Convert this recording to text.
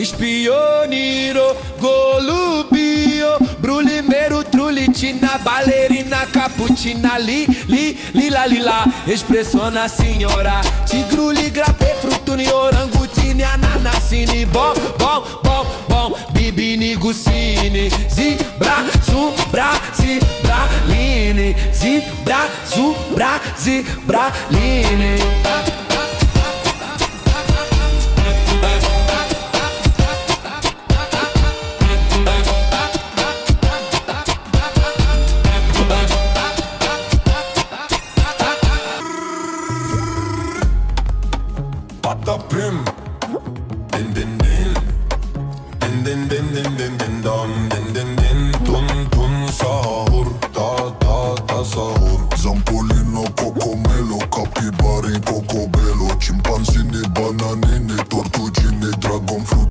Spioniro, golubio, brulimeiro, trulitina, ballerina, cappuccina, lila, lila, expressiona senhora, tigruli, grape, frutuni, orangutini, ananasini, bom, bibini, gucini, zibra, zubra, zibraline, zibra, zubra, zibraline. Pata prim, din din din, din din din din din.